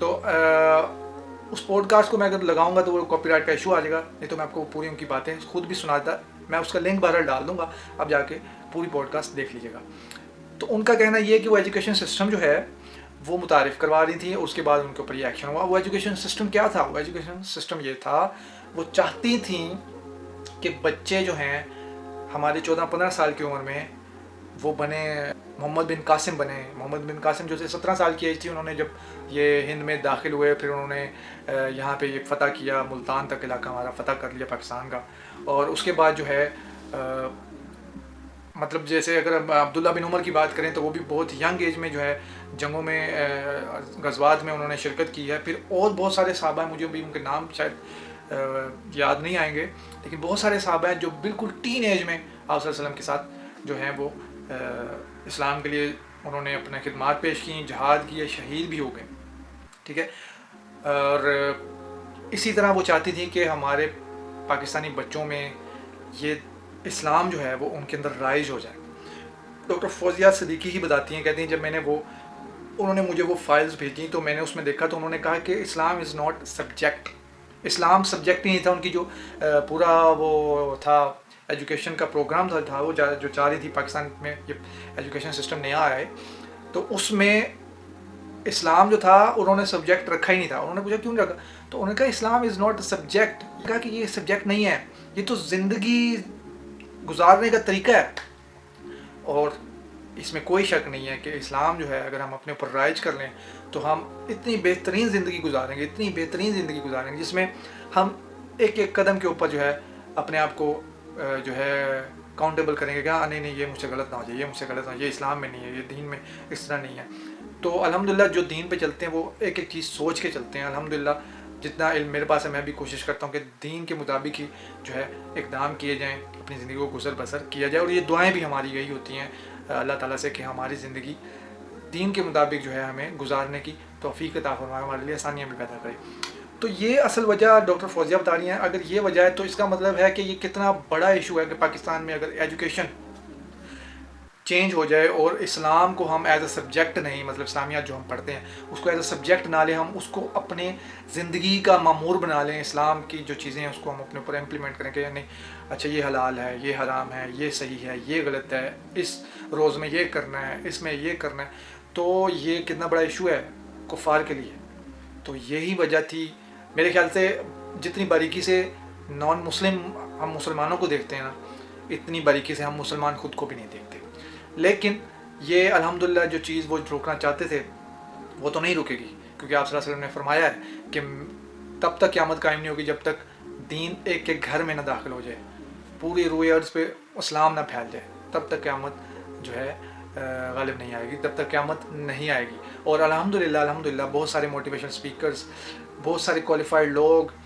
تو اس pod cost کو میں اگر لگاؤں گا تو وہ کاپی رائٹ کا ایشو آ جائے گا، نہیں تو میں آپ کو پوری ان کی باتیں خود بھی سناتا، میں اس کا لنک بہرحال ڈال دوں گا، آپ جا کے پوری پوڈ کاسٹ دیکھ لیجیے گا۔ تو ان کا کہنا یہ ہے کہ وہ ایجوکیشن سسٹم جو ہے وہ متعارف کروا رہی تھیں، اس کے بعد ان کے اوپر یہ ایکشن ہوا۔ وہ ایجوکیشن سسٹم کیا تھا؟ وہ ایجوکیشن سسٹم یہ تھا، وہ چاہتی تھیں کہ بچے جو ہیں ہمارے 14-15 سال کی عمر میں وہ بنے محمد بن قاسم بنے۔ محمد بن قاسم جو 17 سال کی ایج تھی، انہوں نے جب یہ ہند میں داخل ہوئے، پھر انہوں نے یہاں پہ یہ فتح کیا، ملتان تک علاقہ ہمارا فتح کر لیا پاکستان کا، اور اس کے بعد جو ہے مطلب جیسے اگر عبداللہ بن عمر کی بات کریں تو وہ بھی بہت ینگ ایج میں جو ہے جنگوں میں غزوات میں انہوں نے شرکت کی ہے۔ پھر اور بہت سارے صحابہ ہیں، مجھے بھی ان کے نام شاید یاد نہیں آئیں گے، لیکن بہت سارے صحابہ ہیں جو بالکل ٹین ایج میں آپ صلی اللہ علیہ وسلم کے ساتھ جو ہیں وہ اسلام کے لیے انہوں نے اپنے خدمات پیش کی، جہاد کیے، شہید بھی ہو گئے، ٹھیک ہے۔ اور اسی طرح وہ چاہتی تھی کہ ہمارے پاکستانی بچوں میں یہ اسلام جو ہے وہ ان کے اندر رائج ہو جائے۔ ڈاکٹر فوزیہ صدیقی ہی بتاتی ہیں، کہتی ہیں جب میں نے انہوں نے مجھے وہ فائلز بھیجی تو میں نے اس میں دیکھا تو انہوں نے کہا کہ اسلام از ناٹ سبجیکٹ، اسلام سبجیکٹ ہی نہیں تھا۔ ان کی جو پورا وہ تھا ایجوکیشن کا پروگرام تھا وہ جو چاہ رہی تھی پاکستان میں یہ ایجوکیشن سسٹم نیا آیا ہے، تو اس میں اسلام جو تھا انہوں نے سبجیکٹ رکھا ہی نہیں تھا۔ انہوں نے پوچھا کیوں نہیں رکھا، تو انہوں نے کہا اسلام از ناٹ سبجیکٹ، کہا کہ یہ سبجیکٹ نہیں ہے، یہ تو زندگی گزارنے کا طریقہ ہے، اور اس میں کوئی شک نہیں ہے کہ اسلام جو ہے اگر ہم اپنے اوپر رائج کر لیں تو ہم اتنی بہترین زندگی گزاریں گے، اتنی بہترین زندگی گزاریں گے جس میں ہم ایک ایک قدم کے اوپر جو ہے اپنے آپ کو جو ہے کاؤنٹیبل کریں گے کہ ہاں نہیں یہ مجھ سے غلط نہ ہو جائے، یہ مجھ سے غلط نہ ہو جائے، یہ اسلام میں نہیں ہے، یہ دین میں اس طرح نہیں ہے۔ تو الحمدللہ جو دین پہ چلتے ہیں وہ ایک ایک چیز سوچ کے چلتے ہیں۔ الحمدللہ جتنا علم میرے پاس ہے میں بھی کوشش کرتا ہوں کہ دین کے مطابق ہی جو ہے اقدام کیے جائیں، اپنی زندگی کو گزر بسر کیا جائے، اور یہ دعائیں بھی ہماری یہی ہوتی ہیں اللہ تعالیٰ سے کہ ہماری زندگی دین کے مطابق جو ہے ہمیں گزارنے کی توفیق عطا فرمائے، ہمارے لیے آسانیاں بھی پیدا کرے۔ تو یہ اصل وجہ ڈاکٹر فوزیہ بتا رہی ہیں۔ اگر یہ وجہ ہے تو اس کا مطلب ہے کہ یہ کتنا بڑا ایشو ہے کہ پاکستان میں اگر ایجوکیشن چینج ہو جائے اور اسلام کو ہم ایز اے سبجیکٹ نہیں، مطلب اسلامیات جو ہم پڑھتے ہیں اس کو ایز اے سبجیکٹ نہ لیں، ہم اس کو اپنے زندگی کا معمور بنا لیں، اسلام کی جو چیزیں ہیں اس کو ہم اپنے اوپر امپلیمنٹ کریں کہ نہیں اچھا یہ حلال ہے، یہ حرام ہے، یہ صحیح ہے، یہ غلط ہے، اس روز میں یہ کرنا ہے، اس میں یہ کرنا ہے، تو یہ کتنا بڑا ایشو ہے کفار کے لیے۔ تو یہی وجہ تھی میرے خیال سے، جتنی باریکی سے نان مسلم ہم مسلمانوں کو دیکھتے ہیں نا، اتنی باریکی سے ہم مسلمان خود کو بھی نہیں دیکھتے۔ لیکن یہ الحمدللہ جو چیز وہ روکنا چاہتے تھے وہ تو نہیں رکے گی، کیونکہ آپ صلی اللہ علیہ وسلم نے فرمایا ہے کہ تب تک قیامت قائم نہیں ہوگی جب تک دین ایک ایک گھر میں نہ داخل ہو جائے، پوری روئے ارض پہ اسلام نہ پھیل جائے، تب تک قیامت جو ہے غالب نہیں آئے گی، تب تک قیامت نہیں آئے گی۔ اور الحمدللہ بہت سارے موٹیویشن سپیکرز، بہت سارے کوالیفائڈ لوگ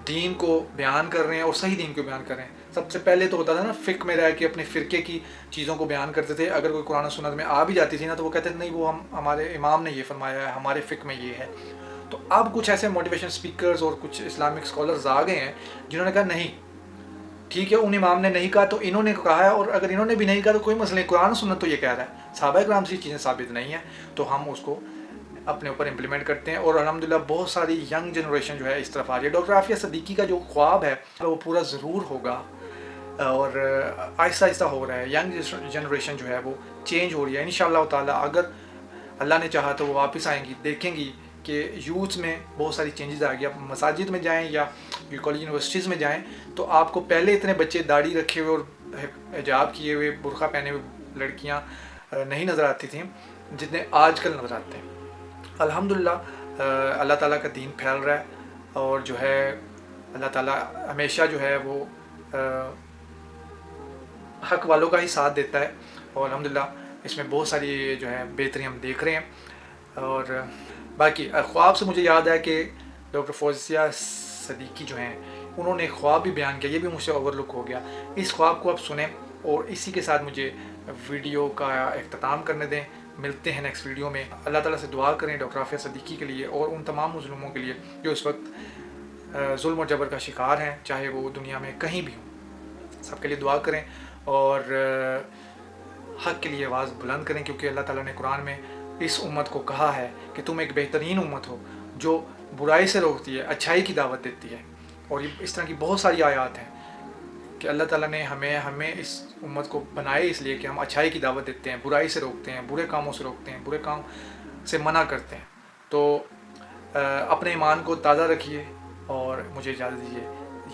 دین کو بیان کر رہے ہیں اور صحیح دین کو بیان کر رہے ہیں۔ سب سے پہلے تو ہوتا تھا نا فقہ میں رہ کے اپنے فرقے کی چیزوں کو بیان کرتے تھے، اگر کوئی قرآن و سنت میں آ بھی جاتی تھی نا تو وہ کہتے تھے نہیں وہ ہمارے امام نے یہ فرمایا ہے، ہمارے فقہ میں یہ ہے۔ تو اب کچھ ایسے موٹیویشن سپیکرز اور کچھ اسلامک اسکالرز آ گئے ہیں جنہوں نے کہا نہیں ٹھیک ہے ان امام نے نہیں کہا تو انہوں نے کہا ہے، اور اگر انہوں نے بھی نہیں کہا تو کوئی مسئلہ نہیں، قرآن و سنت تو یہ کہہ رہا ہے، صحابہ کرام سے یہ چیزیں ثابت نہیں ہیں، تو ہم اس کو اپنے اوپر امپلیمنٹ کرتے ہیں۔ اور الحمدللہ بہت ساری ینگ جنریشن جو ہے اس طرف آ رہی ہے۔ ڈاکٹر عافیہ صدیقی کا جو خواب ہے وہ پورا ضرور ہوگا، اور آہستہ آہستہ ہو رہا ہے۔ ینگ جنریشن جو ہے وہ چینج ہو رہی ہے انشاءاللہ تعالیٰ، اگر اللہ نے چاہا تو وہ واپس آئیں گی، دیکھیں گی کہ یوتھ میں بہت ساری چینجز آ گئی۔ آپ مساجد میں جائیں یا کالج یونیورسٹیز میں جائیں تو آپ کو پہلے اتنے بچے داڑھی رکھے ہوئے اور حجاب کیے ہوئے برقع پہنے ہوئے لڑکیاں نہیں نظر آتی تھیں جتنے آج کل نظر آتے ہیں۔ الحمدللہ اللہ تعالیٰ کا دین پھیل رہا ہے، اور جو ہے اللہ تعالیٰ ہمیشہ جو ہے وہ حق والوں کا ہی ساتھ دیتا ہے، اور الحمدللہ اس میں بہت ساری جو ہے بہتری ہم دیکھ رہے ہیں۔ اور باقی خواب سے مجھے یاد ہے کہ ڈاکٹر فوزیہ صدیقی جو ہیں انہوں نے خواب بھی بیان کیا، یہ بھی مجھ سے اوور لک ہو گیا۔ اس خواب کو آپ سنیں اور اسی کے ساتھ مجھے ویڈیو کا اختتام کرنے دیں۔ ملتے ہیں نیکسٹ ویڈیو میں۔ اللہ تعالیٰ سے دعا کریں ڈاکٹر عافیہ صدیقی کے لیے اور ان تمام مظلوموں کے لیے جو اس وقت ظلم و جبر کا شکار ہیں، چاہے وہ دنیا میں کہیں بھی ہوں، سب کے لیے دعا کریں اور حق کے لیے آواز بلند کریں، کیونکہ اللہ تعالیٰ نے قرآن میں اس امت کو کہا ہے کہ تم ایک بہترین امت ہو، جو برائی سے روکتی ہے، اچھائی کی دعوت دیتی ہے. اور یہ اس طرح کی بہت ساری آیات ہیں کہ اللہ تعالیٰ نے ہمیں اس امت کو بنائے اس لیے کہ ہم اچھائی کی دعوت دیتے ہیں، برائی سے روکتے ہیں، برے کاموں سے روکتے ہیں، برے کام سے منع کرتے ہیں. تو اپنے ایمان کو تازہ رکھیے اور مجھے اجازت دیجیے.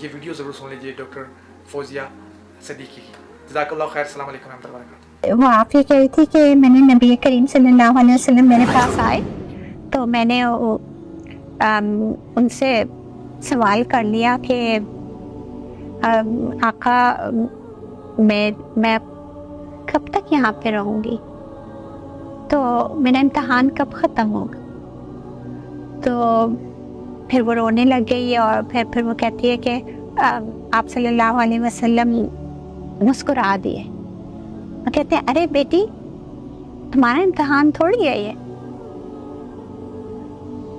یہ ویڈیو ضرور سن لیجیے ڈاکٹر فوزیہ صدیقی کی. جزاک اللہ خیر. السلام علیکم ورحمۃ اللہ وبرکاتہ. وہ آپ یہ کہہ رہی تھی کہ میں نے نبی کریم صلی اللہ علیہ وسلم میرے پاس آئے تو میں نے ان سے سوال کر لیا کہ آقا میں کب تک یہاں پہ رہوں گی، تو میرا امتحان کب ختم ہوگا؟ تو پھر وہ رونے لگ گئی اور پھر وہ کہتی ہے کہ آپ صلی اللہ علیہ وسلم مسکرا دیے اور کہتے ہیں ارے بیٹی تمہارا امتحان تھوڑی ہے یہ.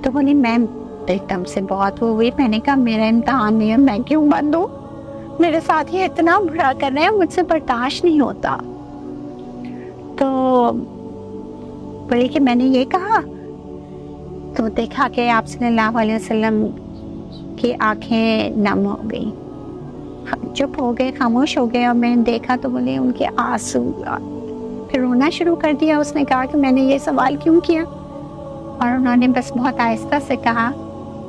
تو بولی میں ایک دم سے بہت وہ ہوئی. میں نے کہا میرا امتحان نہیں ہے، میں کیوں بند ہوں؟ میرے ساتھ یہ اتنا برا کر رہے ہیں، مجھ سے برداشت نہیں ہوتا. تو بولی کہ میں نے یہ کہا تو دیکھا کہ آپ صلی اللہ علیہ وسلم کی آنکھیں نم ہو گئی، چپ ہو گئے، خاموش ہو گئے. اور میں نے دیکھا تو بولے ان کے آنسو، پھر رونا شروع کر دیا. اس نے کہا کہ میں نے یہ سوال کیوں کیا؟ اور انہوں نے بس بہت آہستہ سے کہا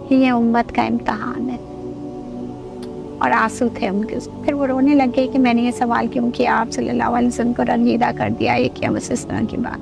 کہ یہ امت کا امتحان ہے، اور آنسو تھے ان کے. پھر وہ رونے لگ گئی کہ میں نے یہ سوال کیوں کیا، آپ صلی اللہ علیہ وسلم کو رنجیدہ کر دیا، یہ کیا، بس اس طرح کی بات.